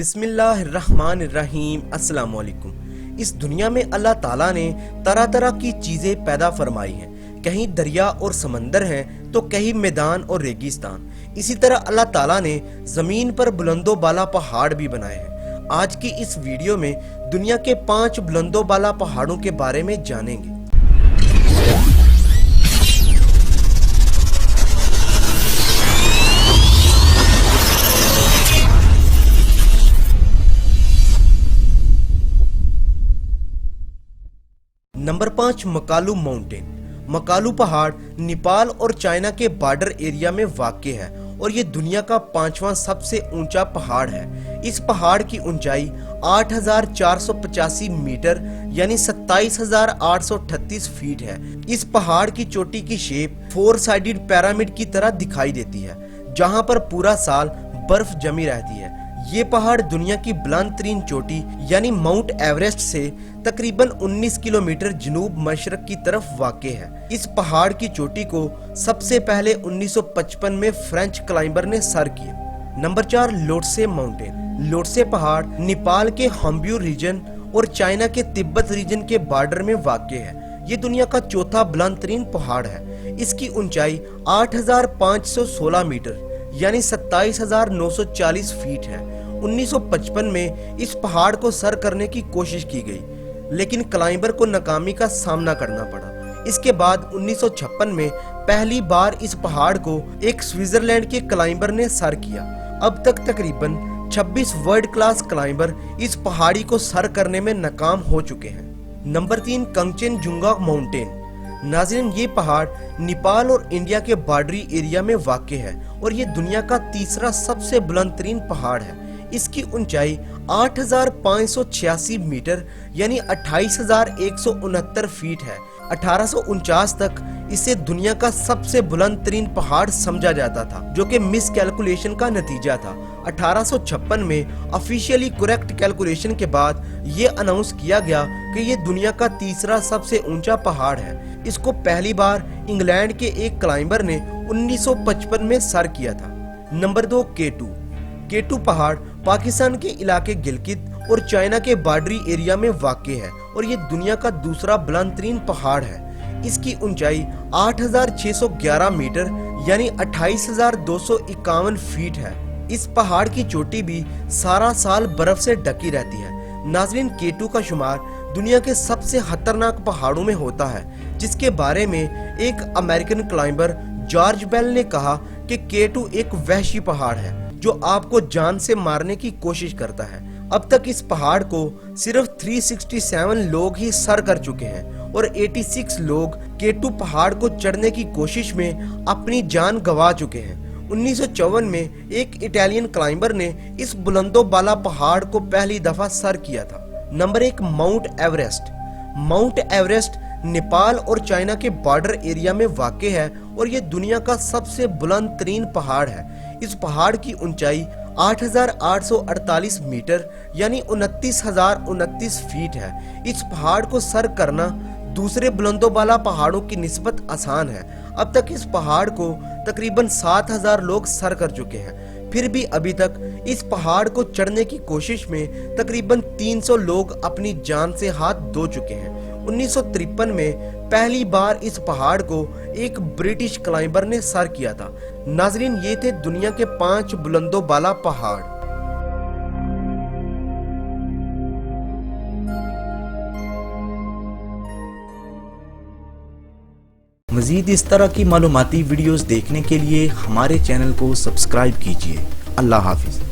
बिस्मिल्लाहिर्रहमानिर्रहीम। अस्सलाम वालेकुम। इस दुनिया में अल्लाह ताला ने तरह तरह की चीज़ें पैदा फरमाई हैं। कहीं दरिया और समंदर हैं तो कहीं मैदान और रेगिस्तान। इसी तरह अल्लाह ताला ने ज़मीन पर बुलंदो बाला पहाड़ भी बनाए हैं। आज की इस वीडियो में दुनिया के 5 बुलंदो बाला पहाड़ों के बारे में जानेंगे। Number 5, Makalu mountain. मकालू पहाड़ नेपाल और चाइना के बॉर्डर एरिया में वाक़ है और ये दुनिया का 5वां सबसे ऊंचा पहाड़ है। इस पहाड़ की ऊंचाई 8,485 मीटर यानी 27,838 फीट है। इस पहाड़ की चोटी की शेप 4 साइडेड पिरामिड की तरह दिखाई देती है, जहां पर पूरा साल बर्फ जमी रहती है। ये पहाड़ दुनिया की बुलंद तरीन चोटी यानी माउंट एवरेस्ट से तकरीबन 19 किलोमीटर जनूब मशरक की तरफ वाक़ है। इस पहाड़ की चोटी को सबसे पहले 1955 में फ्रेंच क्लाइंबर ने सर किया। Number 4, Lhotse mountain. लोटसे पहाड़ नेपाल के हम्ब्यू रीजन और चाइना के तिब्बत रीजन के बॉर्डर में वाक़ है। ये दुनिया का चौथा बुलंद तरीन पहाड़ है। इसकी ऊंचाई 8,516 मीटर यानी 27,940 फीट है। 1955 में इस पहाड़ को सर करने की कोशिश की गई, लेकिन क्लाइंबर को नाकामी का सामना करना पड़ा। इसके बाद 1956 में पहली बार इस पहाड़ को एक स्विट्जरलैंड के क्लाइंबर ने सर किया। अब तक तकरीबन 26 वर्ल्ड क्लास क्लाइंबर इस पहाड़ी को सर करने में नाकाम हो चुके हैं। Number 3, Kanchenjunga mountain. नाज़रीन, ये पहाड़ नेपाल और इंडिया के बॉर्डरी एरिया में वाक़ है और ये दुनिया का तीसरा सबसे बुलंद तरीन पहाड़ है। इसकी ऊंचाई 8,586 मीटर यानी 28,169 फीट है। 1849 तक इसे दुनिया का सबसे बुलंद तरीन पहाड़ समझा जाता था, जो कि मिस कैलकुलेशन का नतीजा था। 1856 में ऑफिशियली करेक्ट कैलकुलेशन के बाद ये अनाउंस किया गया कि ये दुनिया का तीसरा सबसे ऊंचा पहाड़ है। इसको पहली बार इंग्लैंड के एक क्लाइंबर ने 1955 में सर किया था। नंबर 2, केटू। केटू पहाड़ पाकिस्तान के इलाके गिलगित और चाइना के बॉर्डरी एरिया में वाक़ है और ये दुनिया का दूसरा बुलंद तरीन पहाड़ है। इसकी ऊंचाई 8,611 मीटर यानी 28,251 फीट है। इस पहाड़ की चोटी भी सारा साल बर्फ से ढकी रहती है। नाज़रीन, केटू का शुमार दुनिया के सबसे खतरनाक पहाड़ों में होता है, जिसके बारे में एक अमेरिकन क्लाइंबर जॉर्ज बेल ने कहा कि केटू एक वहशी पहाड़ है जो आपको जान से मारने की कोशिश करता है। अब तक इस पहाड़ को सिर्फ 367 लोग ही सर कर चुके हैं और 86 लोग केटू पहाड़ को चढ़ने की कोशिश में अपनी जान गंवा चुके हैं। 1954 में एक इटालियन क्लाइंबर ने इस बुलंदो बाला पहाड़ को पहली दफा सर किया था। Number 1, mount Everest. Mount Everest Nepal और चाइना के बॉर्डर एरिया में वाक़ है और ये दुनिया का सबसे बुलंद तरीन पहाड़ है। इस पहाड़ की ऊंचाई 8,848 मीटर यानी 29,029 फीट है। इस पहाड़ को सर करना दूसरे बुलंदो बाला पहाड़ों की निस्बत आसान है। अब तक इस पहाड़ को तकरीबन 7,000 लोग सर कर चुके हैं। फिर भी अभी तक इस पहाड़ को चढ़ने की कोशिश में तकरीबन 300 लोग अपनी जान से हाथ धो चुके हैं। 1953 में पहली बार इस पहाड़ को एक ब्रिटिश क्लाइंबर ने सर किया था। नाज़रीन, ये थे दुनिया के 5 बुलंदो बाला पहाड़। मज़ीद इस तरह की मालूमाती वीडियोस देखने के लिए हमारे चैनल को सब्सक्राइब कीजिए। अल्लाह हाफिज़।